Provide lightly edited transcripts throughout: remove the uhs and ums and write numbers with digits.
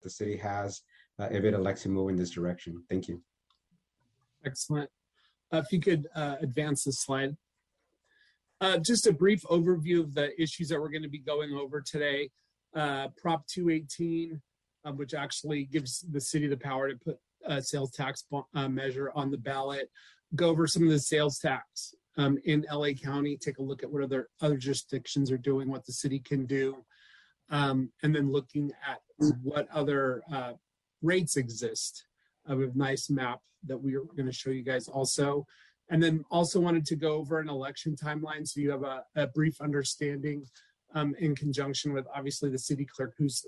the city has if it elects to move in this direction. Thank you. Excellent. If you could advance the slide. Just a brief overview of the issues that we're going to be going over today. Prop 218, which actually gives the city the power to put a sales tax measure on the ballot. Go over some of the sales tax in LA County, take a look at what other jurisdictions are doing, what the city can do, and then looking at what other rates exist. We have a nice map that we are going to show you guys also. And then also wanted to go over an election timeline so you have a brief understanding in conjunction with obviously the city clerk, who's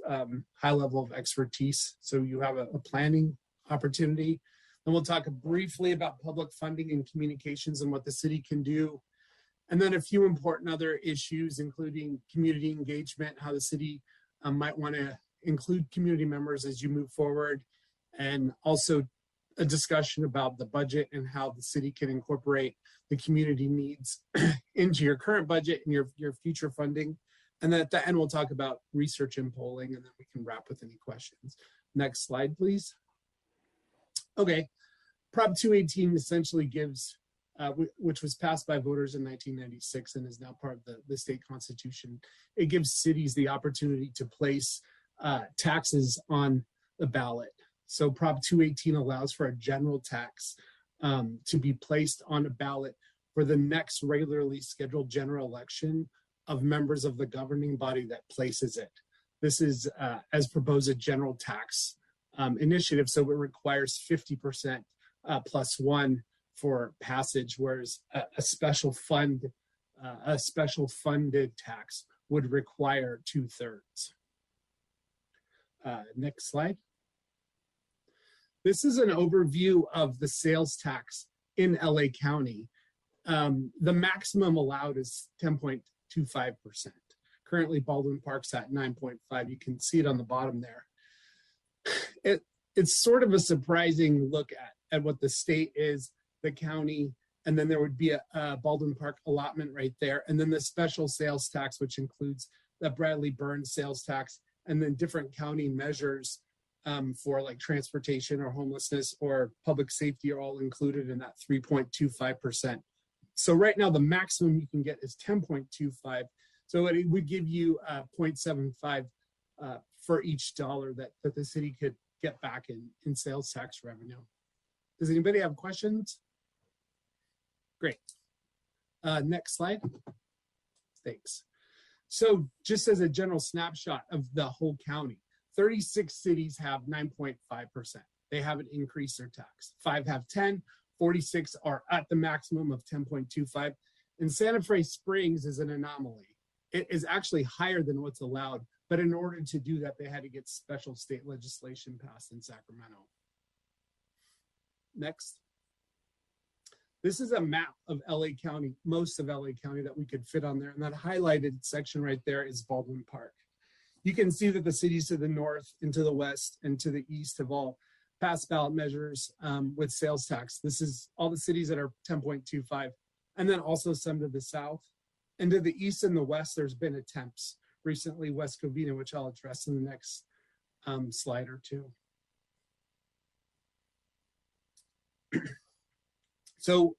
high level of expertise. So you have a planning opportunity. And we'll talk briefly about public funding and communications and what the city can do. And then a few important other issues, including community engagement, how the city might want to include community members as you move forward, and also a discussion about the budget and how the city can incorporate the community needs into your current budget and your future funding. And then at the end, we'll talk about research and polling, and then we can wrap with any questions. Next slide, please. Okay, Prop 218 essentially gives, which was passed by voters in 1996 and is now part of the state constitution. It gives cities the opportunity to place taxes on the ballot. So Prop 218 allows for a general tax to be placed on a ballot for the next regularly scheduled general election of members of the governing body that places it. This is, as proposed, a general tax initiative, so it requires 50% plus one for passage, whereas a special funded tax would require 2/3. Next slide. This is an overview of the sales tax in LA County. The maximum allowed is 10.25%. Currently, Baldwin Park's at 9.5. You can see it on the bottom there. It's sort of a surprising look at what the state is, the county, and then there would be a Baldwin Park allotment right there, and then the special sales tax, which includes the Bradley Burns sales tax, and then different county measures for like transportation or homelessness or public safety are all included in that 3.25%. So right now the maximum you can get is 10.25. So it would give you 0.75 for each dollar that the city could get back in sales tax revenue. Does anybody have questions? Great. Next slide. Thanks. So just as a general snapshot of the whole county, 36 cities have 9.5%. They haven't increased their tax. 5 have 10, 46 are at the maximum of 10.25. And Santa Fe Springs is an anomaly. It is actually higher than what's allowed, but in order to do that, they had to get special state legislation passed in Sacramento. Next. This is a map of LA County, most of LA County that we could fit on there. And that highlighted section right there is Baldwin Park. You can see that the cities to the north and to the west and to the east have all passed ballot measures with sales tax. This is all the cities that are 10.25, and then also some to the south. And to the east and the west, there's been attempts recently, West Covina, which I'll address in the next slide or two. So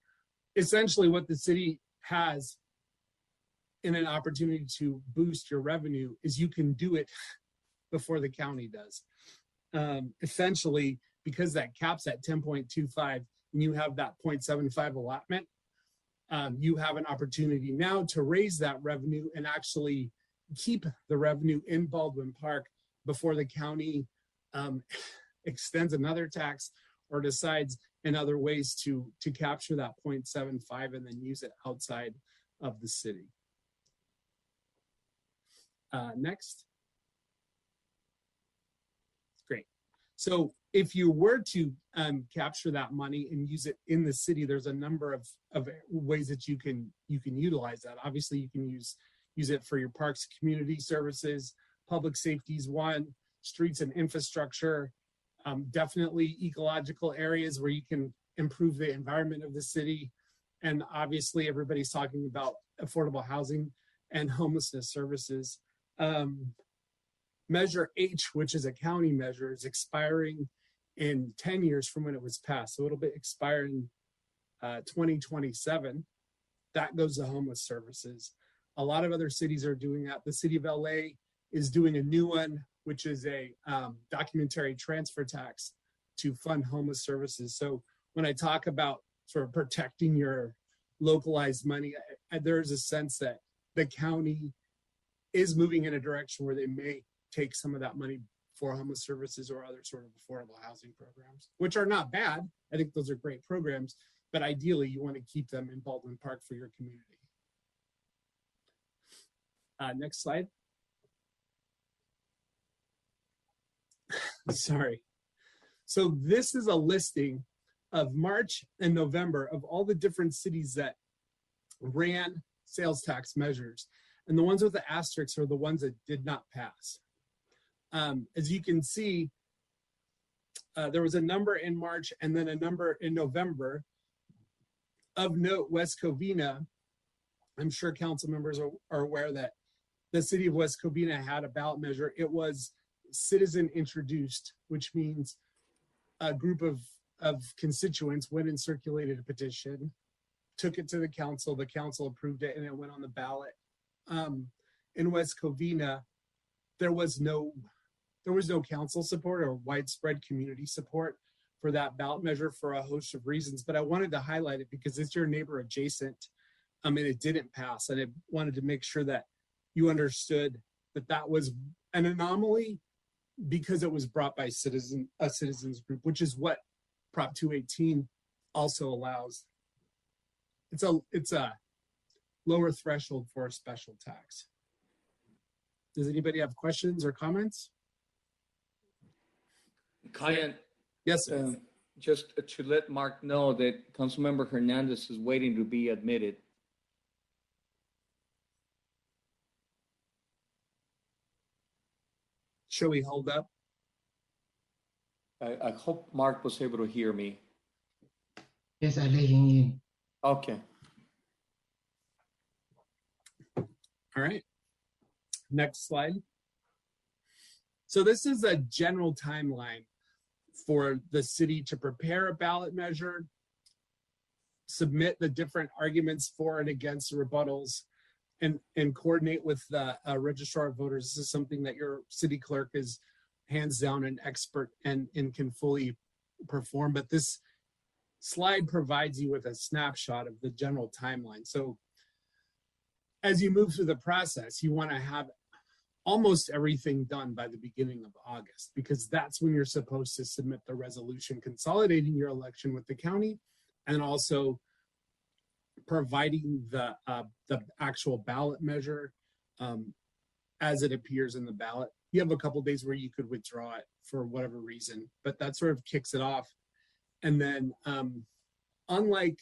essentially what the city has in an opportunity to boost your revenue is you can do it before the county does. Essentially, because that cap's at 10.25 and you have that 0.75 allotment, you have an opportunity now to raise that revenue and actually keep the revenue in Baldwin Park before the county extends another tax or decides in other ways to capture that 0.75 and then use it outside of the city. Next. Great. So if you were to capture that money and use it in the city, there's a number of ways that you can utilize that. Obviously, you can use it for your parks, community services, public safety is one, streets and infrastructure, definitely ecological areas where you can improve the environment of the city. And obviously, everybody's talking about affordable housing and homelessness services. Measure H, which is a county measure, is expiring in 10 years from when it was passed. So it'll be expiring 2027. That goes to homeless services. A lot of other cities are doing that. The city of LA is doing a new one, which is a documentary transfer tax to fund homeless services. So when I talk about sort of protecting your localized money, there's a sense that the county is moving in a direction where they may take some of that money for homeless services or other sort of affordable housing programs, which are not bad. I think those are great programs, but ideally you want to keep them in Baldwin Park for your community. Next slide. Sorry. So this is a listing of March and November of all the different cities that ran sales tax measures. And the ones with the asterisks are the ones that did not pass. As you can see, there was a number in March and then a number in November. Of note, West Covina, I'm sure council members are aware that the city of West Covina had a ballot measure. It was citizen introduced, which means a group of constituents went and circulated a petition, took it to the council approved it, and it went on the ballot. In West Covina, there was no council support or widespread community support for that ballot measure for a host of reasons, but I wanted to highlight it because it's your neighbor adjacent, and it didn't pass, and I wanted to make sure that you understood that that was an anomaly because it was brought by a citizens group, which is what Prop 218 also allows. It's a lower threshold for a special tax. Does anybody have questions or comments? Kyan, Yes, sir. just to let Mark know that Councilmember Hernandez is waiting to be admitted. Shall we hold up? I hope Mark was able to hear me. Yes, I let him in. Okay. All right. Next slide. So this is a general timeline for the city to prepare a ballot measure, submit the different arguments for and against the rebuttals, and coordinate with the registrar of voters. This is something that your city clerk is hands down an expert and can fully perform. But this slide provides you with a snapshot of the general timeline. So as you move through the process, you want to have almost everything done by the beginning of August, because that's when you're supposed to submit the resolution consolidating your election with the county and also providing the actual ballot measure as it appears in the ballot. You have a couple days where you could withdraw it for whatever reason, but that sort of kicks it off. And then unlike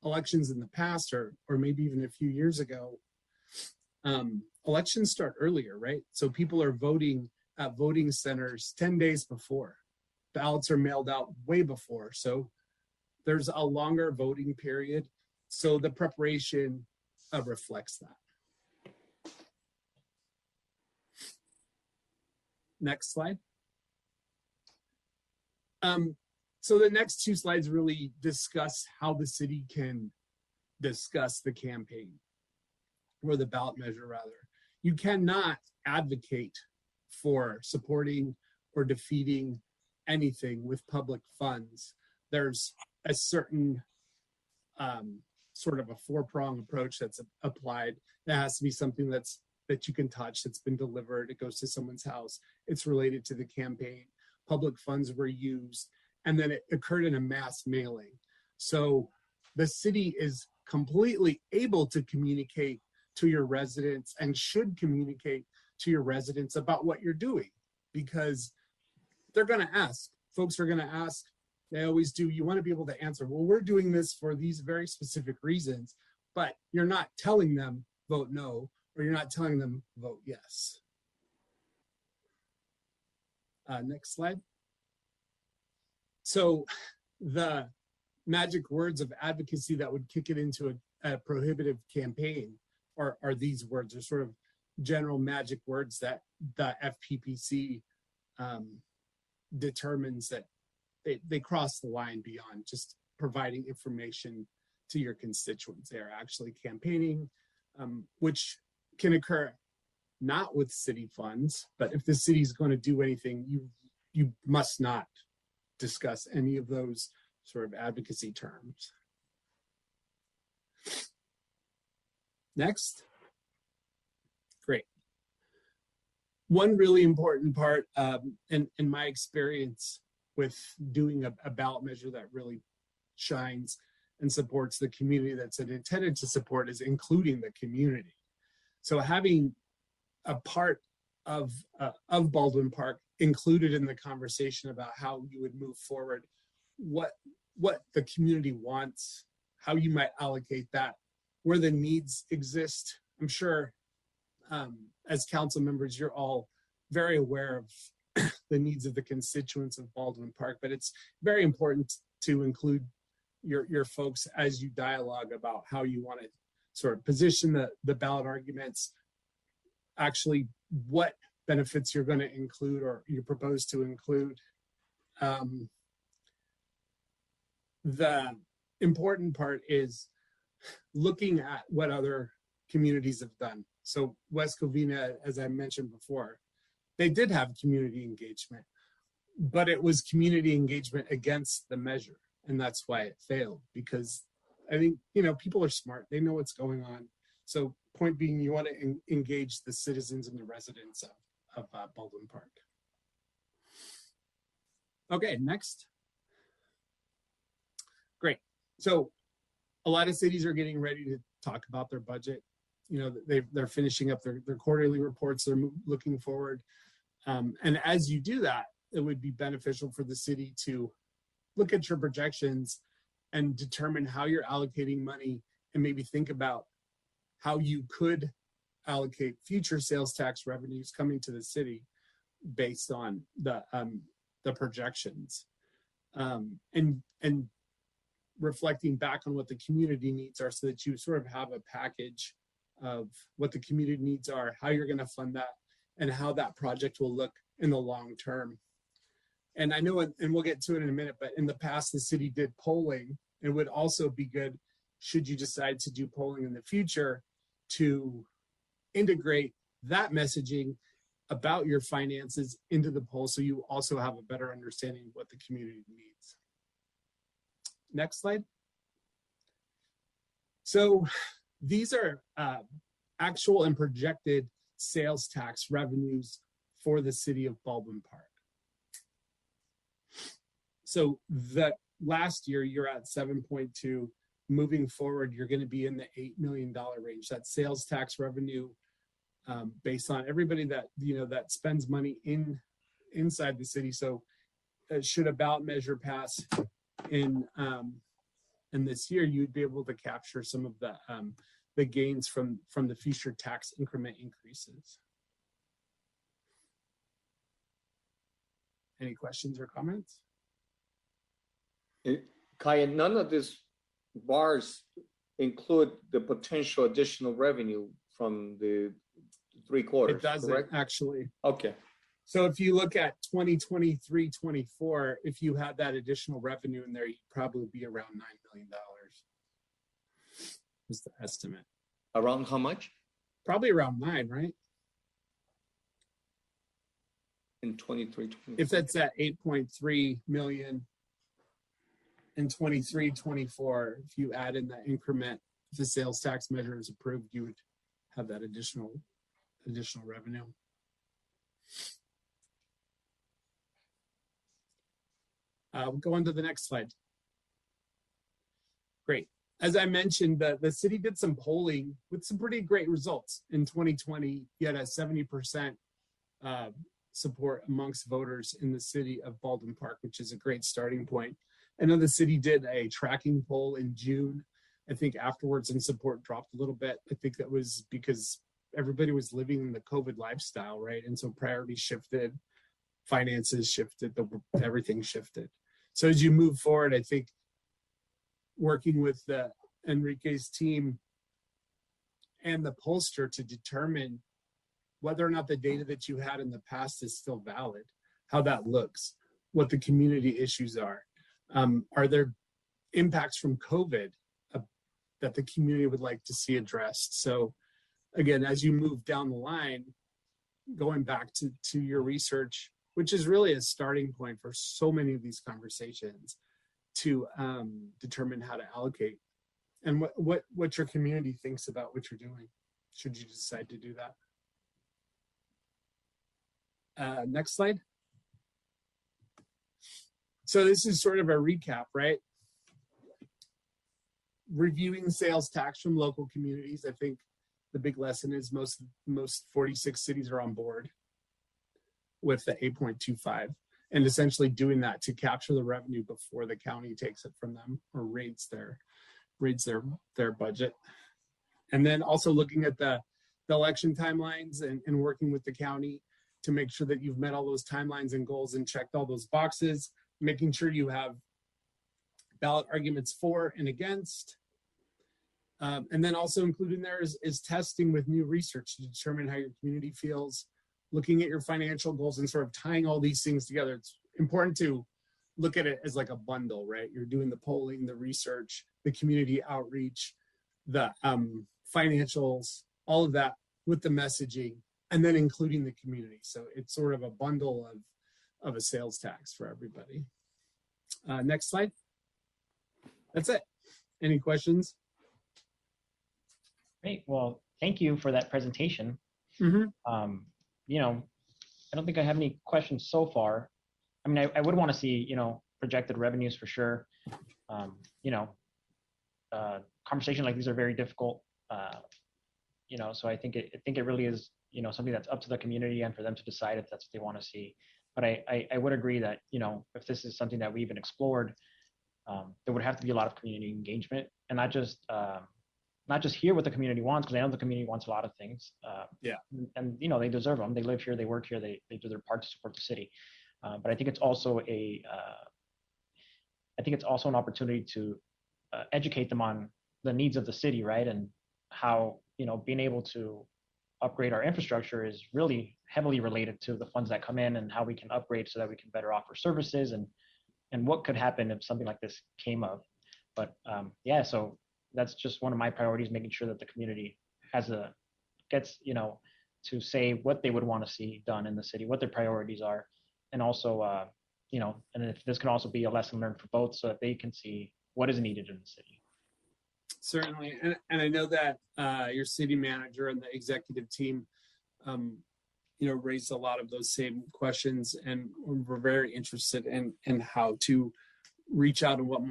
elections in the past, or maybe even a few years ago, elections start earlier, right? So people are voting at voting centers 10 days before. Ballots are mailed out way before. So there's a longer voting period. So the preparation reflects that. Next slide. So the next two slides really discuss how the city can discuss the campaign, or the ballot measure rather. You cannot advocate for supporting or defeating anything with public funds. There's a certain sort of a four-prong approach that's applied. It has to be something that you can touch, that's been delivered, it goes to someone's house, it's related to the campaign, public funds were used, and then it occurred in a mass mailing. So the city is completely able to communicate to your residents and should communicate to your residents about what you're doing, because they're going to ask. Folks are going to ask. They always do. You want to be able to answer, well, we're doing this for these very specific reasons, but you're not telling them vote no, or you're not telling them vote yes. Next slide. So the magic words of advocacy that would kick it into a prohibitive campaign are these words, are sort of general magic words that the FPPC determines that they cross the line beyond just providing information to your constituents. They are actually campaigning, which can occur not with city funds, but if the city is going to do anything, you must not discuss any of those sort of advocacy terms. Next. Great. One really important part, in my experience with doing a ballot measure that really shines and supports the community that's intended to support, is including the community. So having a part of Baldwin Park included in the conversation about how you would move forward, what the community wants, how you might allocate that, where the needs exist. I'm sure as council members, you're all very aware of the needs of the constituents of Baldwin Park, but it's very important to include your folks as you dialogue about how you want to sort of position the ballot arguments, actually what benefits you're going to include or you propose to include. The important part is looking at what other communities have done. So West Covina, as I mentioned before, they did have community engagement, but it was community engagement against the measure. And that's why it failed, because I think, people are smart. They know what's going on. So point being, you want to engage the citizens and the residents of Baldwin Park. Okay, next. Great. So a lot of cities are getting ready to talk about their budget. They're finishing up their quarterly reports. They're looking forward. And as you do that, it would be beneficial for the city to look at your projections and determine how you're allocating money, and maybe think about how you could allocate future sales tax revenues coming to the city based on the projections, and reflecting back on what the community needs are, so that you sort of have a package of what the community needs are, how you're going to fund that, and how that project will look in the long term. And I know, and we'll get to it in a minute, but in the past, the city did polling. It would also be good, should you decide to do polling in the future, to integrate that messaging about your finances into the poll, so you also have a better understanding of what the community needs. Next slide. So these are actual and projected sales tax revenues for the city of Baldwin Park. So that last year you're at 7.2. Moving forward, you're going to be in the $8 million range. That's sales tax revenue based on everybody that that spends money inside the city. So should a ballot measure pass in this year, you'd be able to capture some of the gains from the future tax increment increases. Any questions or comments? Kaya, none of these bars include the potential additional revenue from the 3 quarters. It doesn't, correct? actually. Okay. So if you look at 2023-24, if you had that additional revenue in there, you'd probably be around $9 million. Is the estimate. Around how much? Probably around 9, right? In 23, 24. If that's at 8.3 million in 23-24, if you add in that increment, if the sales tax measure is approved, you would have that additional revenue. We'll go on to the next slide. Great. As I mentioned, the city did some polling with some pretty great results. In 2020, you had a 70% support amongst voters in the city of Baldwin Park, which is a great starting point. I know the city did a tracking poll in June. I think afterwards, and support dropped a little bit. I think that was because everybody was living in the COVID lifestyle, right? And so priorities shifted, finances shifted, everything shifted. So as you move forward, I think working with Enrique's team and the pollster to determine whether or not the data that you had in the past is still valid, how that looks, what the community issues are there impacts from COVID that the community would like to see addressed. So again, as you move down the line, going back to your research, which is really a starting point for so many of these conversations to determine how to allocate and what your community thinks about what you're doing, should you decide to do that. Next slide. So this is sort of a recap, right? Reviewing sales tax from local communities. I think the big lesson is most 46 cities are on board with the 8.25 and essentially doing that to capture the revenue before the county takes it from them or raids their budget. And then also looking at the election timelines and working with the county to make sure that you've met all those timelines and goals and checked all those boxes, making sure you have ballot arguments for and against. And then also included in there is testing with new research to determine how your community feels, looking at your financial goals and sort of tying all these things together. It's important to look at it as like a bundle, right? You're doing the polling, the research, the community outreach, the financials, all of that with the messaging, and then including the community. So it's sort of a bundle of a sales tax for everybody. Next slide. That's it. Any questions? Great. Well, thank you for that presentation. Mm-hmm. You know, I don't think I have any questions so far. I mean, I would want to see, you know, projected revenues for sure. You know, conversations like these are very difficult. You know, so I think it really is, you know, something that's up to the community and for them to decide if that's what they want to see. But I would agree that, you know, if this is something that we even explored, there would have to be a lot of community engagement and not just hear what the community wants, because I know the community wants a lot of things. Yeah. And you know, they deserve them. They live here, they work here, they do their part to support the city. But I think it's also an opportunity to educate them on the needs of the city, right? And how, you know, being able to upgrade our infrastructure is really heavily related to the funds that come in and how we can upgrade so that we can better offer services and what could happen if something like this came up. But yeah, so that's just one of my priorities, making sure that the community gets, you know, to say what they would want to see done in the city, what their priorities are. And also, you know, and if this can also be a lesson learned for both so that they can see what is needed in the city. Certainly. And I know that your city manager and the executive team, you know, raised a lot of those same questions, and we're very interested in how to reach out and what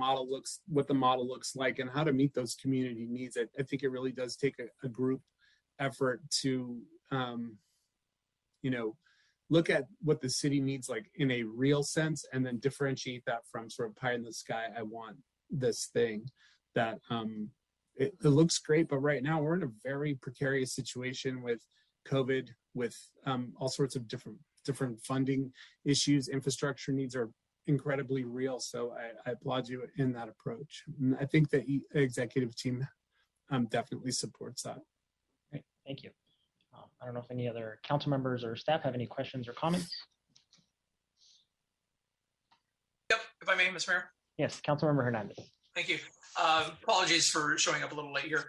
the model looks like and how to meet those community needs. I think it really does take a group effort to, you know, look at what the city needs like in a real sense and then differentiate that from sort of pie in the sky. I want this thing that it looks great, but right now we're in a very precarious situation with COVID, with all sorts of different funding issues. Infrastructure needs are incredibly real. So I applaud you in that approach. And I think the executive team definitely supports that. Great, thank you. I don't know if any other council members or staff have any questions or comments. Yep, if I may, Mr. Mayor. Yes, Councilmember Hernandez. Thank you. Apologies for showing up a little late here.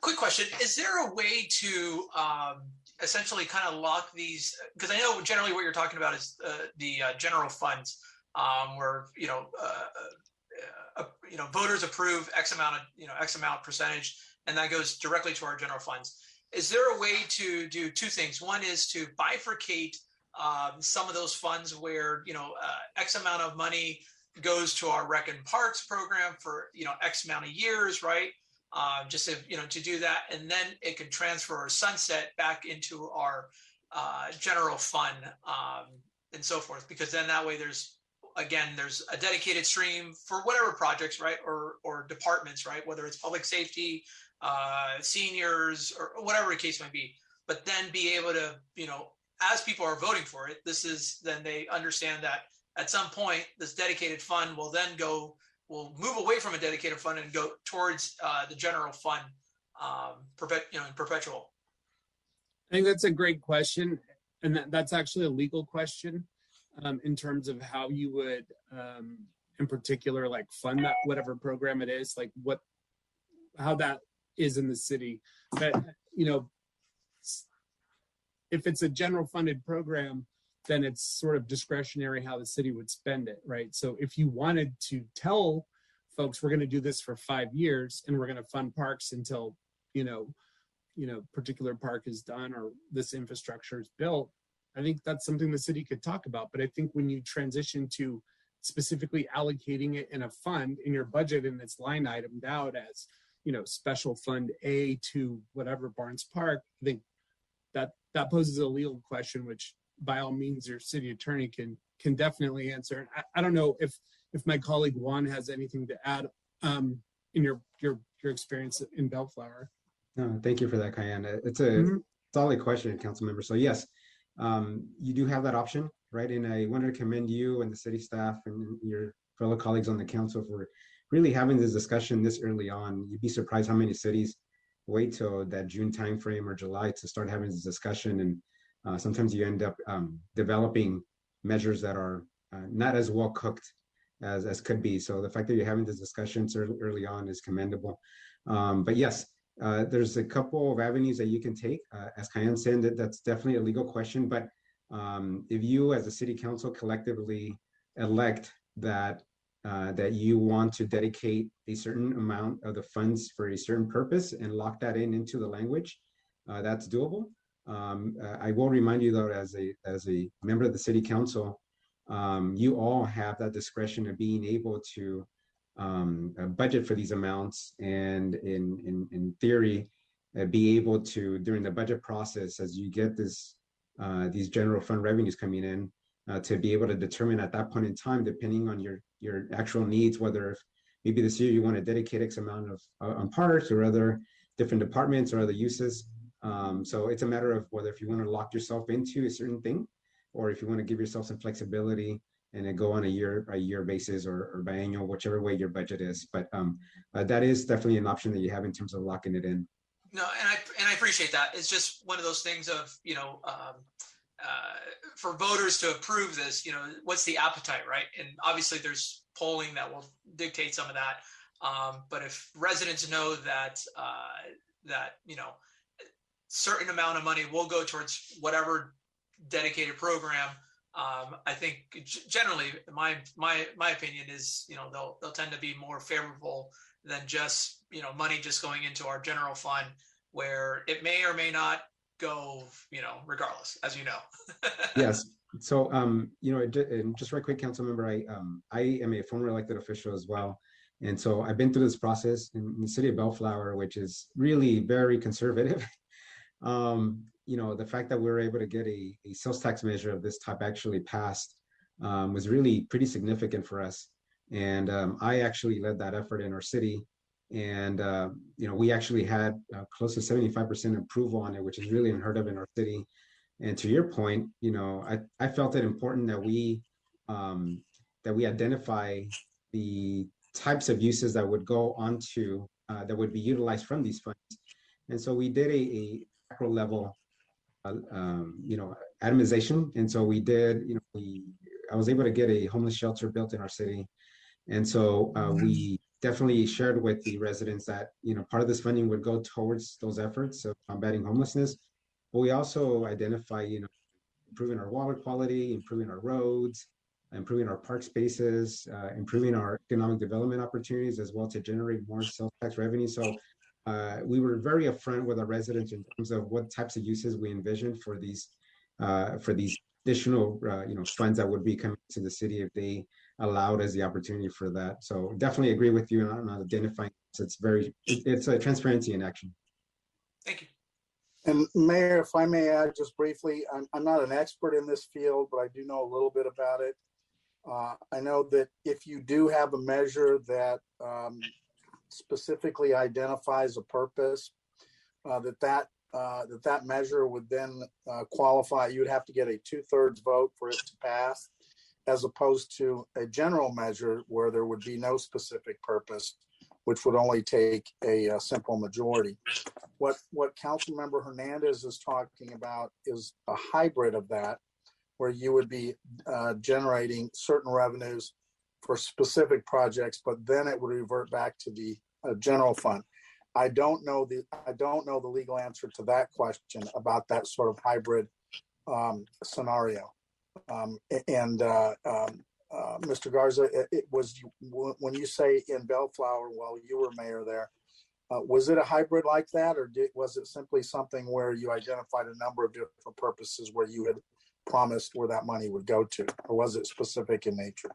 Quick question. Is there a way to essentially kind of lock these? Because I know generally what you're talking about is the general funds where, voters approve X amount percentage, and that goes directly to our general funds. Is there a way to do two things? One is to bifurcate some of those funds where, X amount of money goes to our rec and parks program for, X amount of years, right? Just to do that. And then it can transfer or sunset back into our general fund and so forth. Because then that way there's a dedicated stream for whatever projects, right? Or departments, right? Whether it's public safety, seniors, or whatever the case might be. But then be able to, as people are voting for it, then they understand that at some point, this dedicated fund will move away from a dedicated fund and go towards the general fund, in perpetual. I think that's a great question, and that's actually a legal question in terms of how you would, in particular, like fund that whatever program it is, like how that is in the city. But if it's a general funded program, then it's sort of discretionary how the city would spend it, right? So if you wanted to tell folks we're going to do this for 5 years and we're going to fund parks until particular park is done or this infrastructure is built, I think that's something the city could talk about. But I think when you transition to specifically allocating it in a fund in your budget and it's line itemed out as, special fund A to whatever Barnes Park, I think that poses a legal question, which by all means your city attorney can definitely answer. I don't know if my colleague Juan has anything to add in your experience in Bellflower. No, thank you for that, Cayenne. It's a solid question, council member. So yes, you do have that option, right? And I wanted to commend you and the city staff and your fellow colleagues on the council for really having this discussion this early on. You'd be surprised how many cities wait till that June timeframe or July to start having this discussion. And sometimes you end up developing measures that are not as well cooked as could be. So the fact that you're having this discussion so early on is commendable. But yes, there's a couple of avenues that you can take. As Cayenne said, that's definitely a legal question. But if you as a city council collectively elect that you want to dedicate a certain amount of the funds for a certain purpose and lock that into the language, that's doable. I will remind you though, as a member of the city council, you all have that discretion of being able to budget for these amounts, and in theory, be able to, during the budget process, as you get these general fund revenues coming in, to be able to determine at that point in time, depending on your actual needs, whether if maybe this year you want to dedicate X amount of on parks or other different departments or other uses. So it's a matter of whether if you want to lock yourself into a certain thing, or if you want to give yourself some flexibility and then go on a year basis or biannual, whichever way your budget is. But that is definitely an option that you have in terms of locking it in. No, and I appreciate that. It's just one of those things of, for voters to approve this, what's the appetite, right? And obviously there's polling that will dictate some of that. But if residents know that, certain amount of money will go towards whatever dedicated program, I think generally my opinion is, they'll tend to be more favorable than just, money just going into our general fund, where it may or may not go, regardless, as you know. Yes. So, and just right quick, council member, I am a former elected official as well. And so I've been through this process in the city of Bellflower, which is really very conservative. The fact that we were able to get a sales tax measure of this type actually passed was really pretty significant for us. And I actually led that effort in our city. And, we actually had close to 75% approval on it, which is really unheard of in our city. And to your point, I felt it important that we identify the types of uses that would go onto, that would be utilized from these funds. And so we did a macro level, itemization. And so we did, I was able to get a homeless shelter built in our city. And so we definitely shared with the residents that, part of this funding would go towards those efforts of combating homelessness. But we also identify, improving our water quality, improving our roads, improving our park spaces, improving our economic development opportunities as well to generate more sales tax revenue. So we were very upfront with our residents in terms of what types of uses we envisioned for these additional, funds that would be coming to the city if they allowed us the opportunity for that. So definitely agree with you on identifying. It's a transparency in action. Thank you. And Mayor, if I may add just briefly, I'm not an expert in this field, but I do know a little bit about it. I know that if you do have a measure that specifically identifies a purpose, that measure would then qualify. You would have to get a 2/3 vote for it to pass, as opposed to a general measure where there would be no specific purpose which would only take a simple majority. What Councilmember Hernandez is talking about is a hybrid of that, where you would be generating certain revenues for specific projects, but then it would revert back to the general fund. I don't know the legal answer to that question about that sort of hybrid scenario. Mr. Garza, it was, when you say in Bellflower, while you were mayor there, was it a hybrid like that, or was it simply something where you identified a number of different purposes where you had promised where that money would go to, or was it specific in nature?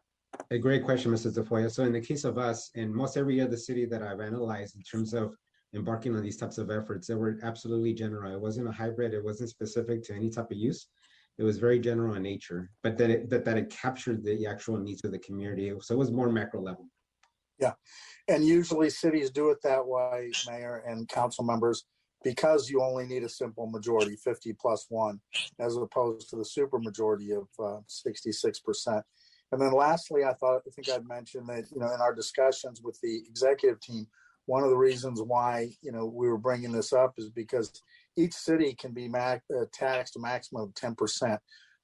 A great question, Mrs. DeFoya. So in the case of us, in most every other city that I've analyzed in terms of embarking on these types of efforts, they were absolutely general. It wasn't a hybrid. It wasn't specific to any type of use. It was very general in nature, but that it captured the actual needs of the community. So it was more macro level. Yeah, and usually cities do it that way, Mayor and council members, because you only need a simple majority, 50+1, as opposed to the super majority of 66%. And then lastly, I think I'd mentioned that, in our discussions with the executive team, one of the reasons why, we were bringing this up is because each city can be taxed a maximum of 10%.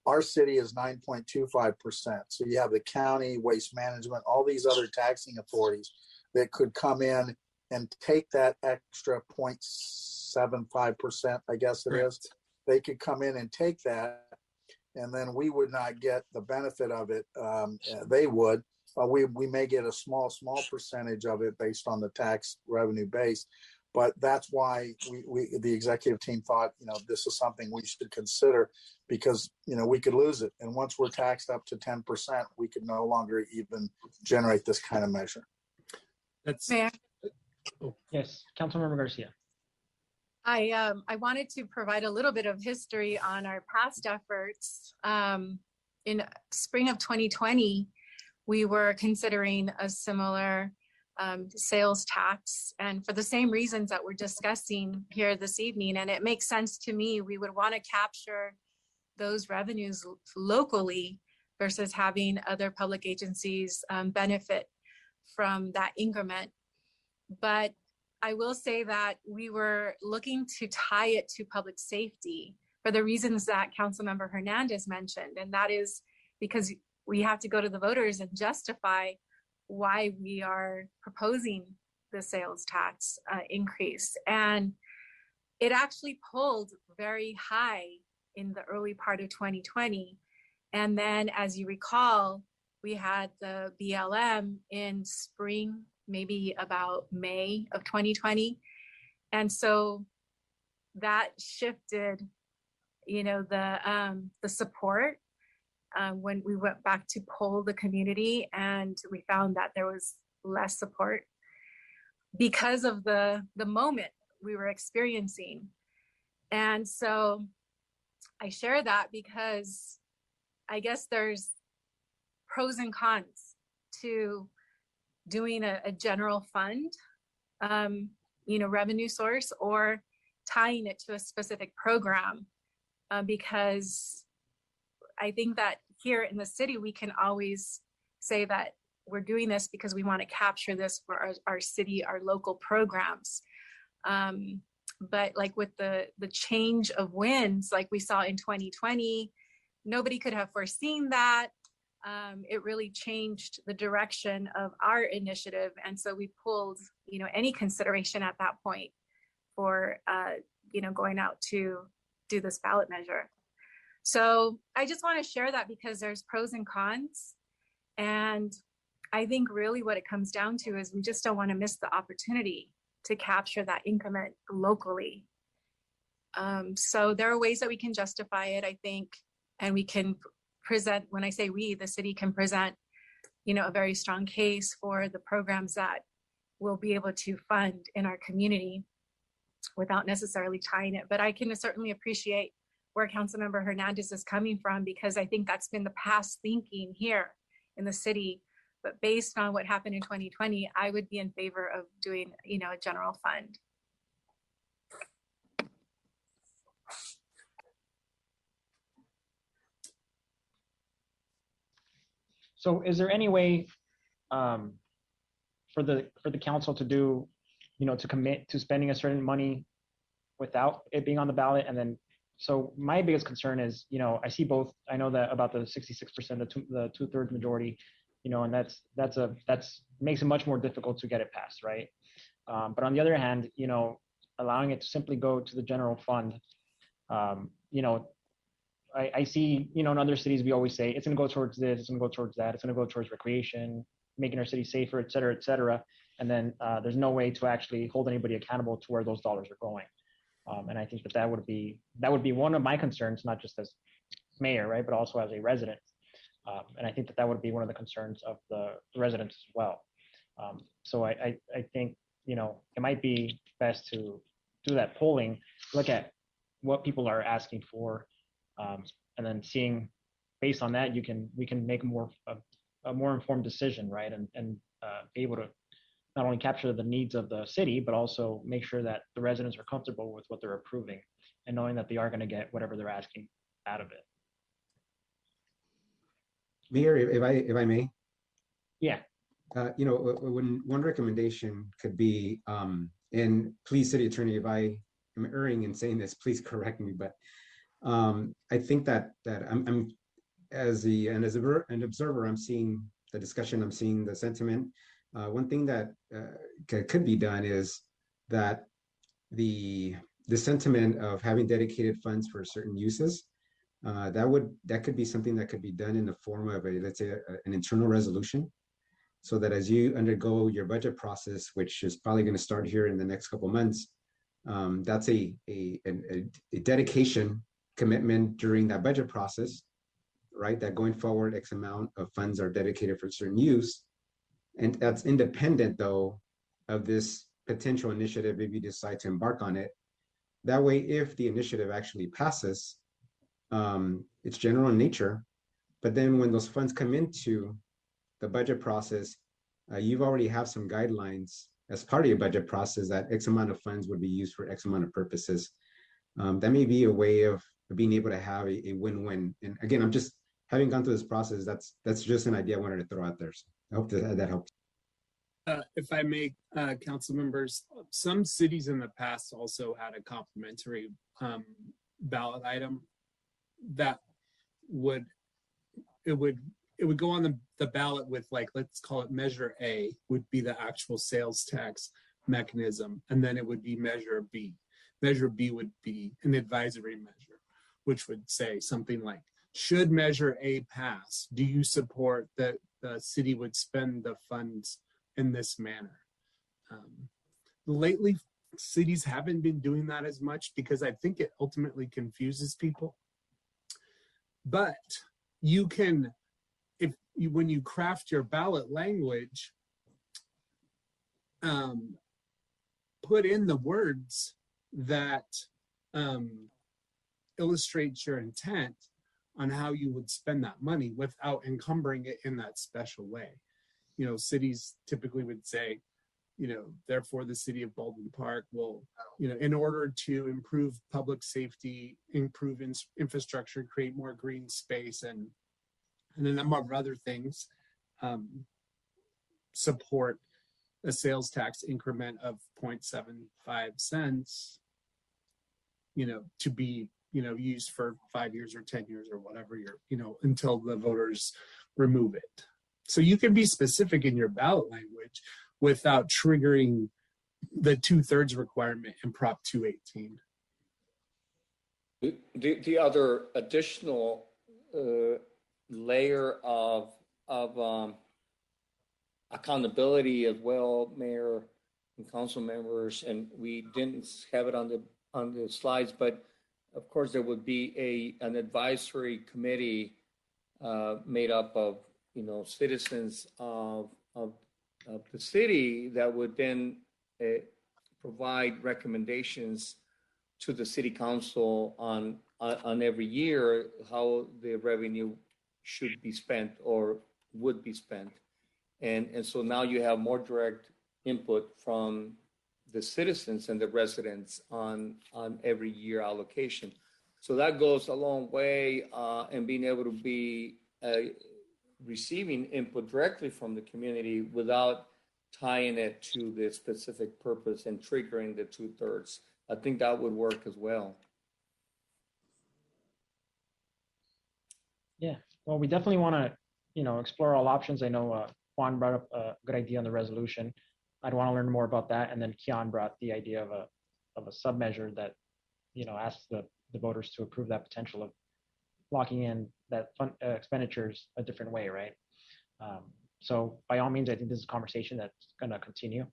Our city is 9.25%. So you have the county, waste management, all these other taxing authorities that could come in and take that extra 0.75%, I guess it is. They could come in and take that, and then we would not get the benefit of it. They would. We may get a small percentage of it based on the tax revenue base. But that's why the executive team thought, this is something we should consider, because, we could lose it. And once we're taxed up to 10%, we could no longer even generate this kind of measure. That's Mayor, Yes, Councilmember Garcia. I wanted to provide a little bit of history on our past efforts. In spring of 2020, we were considering a similar sales tax, and for the same reasons that we're discussing here this evening. And it makes sense to me. We would want to capture those revenues locally versus having other public agencies benefit from that increment. But I will say that we were looking to tie it to public safety for the reasons that Councilmember Hernandez mentioned. And that is because we have to go to the voters and justify why we are proposing the sales tax increase. And it actually pulled very high in the early part of 2020. And then, as you recall, we had the BLM in spring, maybe about May of 2020. And so that shifted, the support when we went back to poll the community, and we found that there was less support because of the moment we were experiencing. And so I share that because I guess there's pros and cons to doing a general fund, revenue source, or tying it to a specific program, because I think that here in the city, we can always say that we're doing this because we want to capture this for our city, our local programs. But like with the change of winds, like we saw in 2020, nobody could have foreseen that. It really changed the direction of our initiative. And so we pulled, any consideration at that point for, going out to do this ballot measure. So I just want to share that because there's pros and cons. And I think really what it comes down to is we just don't want to miss the opportunity to capture that increment locally. So there are ways that we can justify it, I think, and we can present, when I say we, the city can present, a very strong case for the programs that we'll be able to fund in our community without necessarily tying it. But I can certainly appreciate where Councilmember Hernandez is coming from, because I think that's been the past thinking here in the city. But based on what happened in 2020, I would be in favor of doing, a general fund. So is there any way for for the council to do, to commit to spending a certain money without it being on the ballot. And then, so my biggest concern is, I see both. I know that about the 66%, the 2/3 majority, and that's makes it much more difficult to get it passed, right? But on the other hand, allowing it to simply go to the general fund, I see, in other cities, we always say it's going to go towards this, it's going to go towards that, it's going to go towards recreation, making our city safer, et cetera, et cetera. And then there's no way to actually hold anybody accountable to where those dollars are going. And I think that would be one of my concerns, not just as mayor, right, but also as a resident. And I think that would be one of the concerns of the residents as well. So I think, it might be best to do that polling, look at what people are asking for, and then seeing based on that, we can make a more informed decision, right? And be able to not only capture the needs of the city, but also make sure that the residents are comfortable with what they're approving and knowing that they are going to get whatever they're asking out of it. Mayor, if I may. Yeah. When one recommendation could be, and please, city attorney, if I am erring in saying this, please correct me, but I think that I'm as an observer, I'm seeing the discussion, I'm seeing the sentiment. One thing that could be done is that the sentiment of having dedicated funds for certain uses, that could be something that could be done in the form of let's say an internal resolution, so that as you undergo your budget process, which is probably going to start here in the next couple months, that's a dedication commitment during that budget process, right? That going forward, X amount of funds are dedicated for certain use. And that's independent, though, of this potential initiative if you decide to embark on it. That way, if the initiative actually passes, it's general in nature. But then when those funds come into the budget process, you've already have some guidelines as part of your budget process that X amount of funds would be used for X amount of purposes. That may be a way of being able to have a win-win. And again, I'm just having gone through this process. That's just an idea I wanted to throw out there. So I hope that helps. If I may, council members, some cities in the past also had a complimentary ballot item that would go on the ballot with, like, let's call it Measure A would be the actual sales tax mechanism, and then it would be Measure B. Measure B would be an advisory measure, which would say something like, should Measure A pass, do you support that the city would spend the funds in this manner? Lately, cities haven't been doing that as much because I think it ultimately confuses people. But you can, when you craft your ballot language, put in the words that illustrates your intent on how you would spend that money without encumbering it in that special way. Cities typically would say, therefore the city of Baldwin Park will, in order to improve public safety, improve infrastructure, create more green space, and a number of other things, support a sales tax increment of 0.75 cents, to be, used for 5 years or 10 years or whatever until the voters remove it. So you can be specific in your ballot language without triggering the 2/3 requirement in Prop 218. The other additional layer of accountability as well, Mayor and council members, and we didn't have it on the slides, but of course there would be an advisory committee made up of citizens of the city that would then provide recommendations to the city council on every year how the revenue should be spent or would be spent. And so now you have more direct input from the citizens and the residents on every year allocation. So that goes a long way in being able to be receiving input directly from the community without tying it to the specific purpose and triggering the 2/3. I think that would work as well. Yeah, well, we definitely want to, explore all options. I know Juan brought up a good idea on the resolution. I'd want to learn more about that. And then Kian brought the idea of a sub-measure that, asks the voters to approve that potential of locking in that fund expenditures a different way, right? So by all means, I think this is a conversation that's going to continue.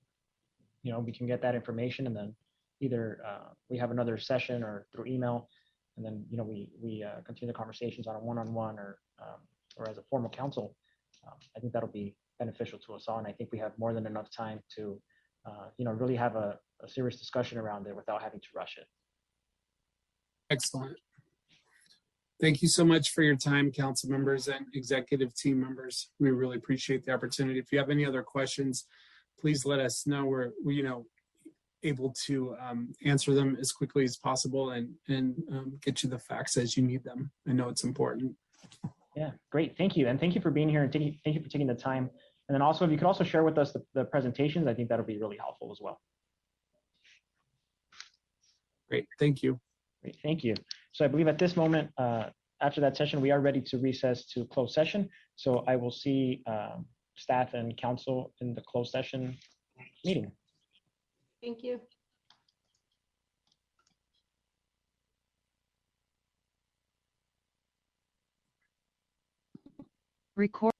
We can get that information and then either we have another session or through email, and then we continue the conversations on a one-on-one or as a formal council. I think that'll be beneficial to us all, and I think we have more than enough time to really have a serious discussion around it without having to rush it. Excellent. Thank you so much for your time, council members and executive team members. We really appreciate the opportunity. If you have any other questions, please let us know. We're able to answer them as quickly as possible and get you the facts as you need them. I know it's important. Yeah, great. Thank you. And thank you for being here and thank you for taking the time. And then also, if you could also share with us the presentations, I think that'll be really helpful as well. Great. Thank you. Great. Thank you. So I believe at this moment, after that session, we are ready to recess to closed session. So I will see staff and council in the closed session meeting. Thank you. Record.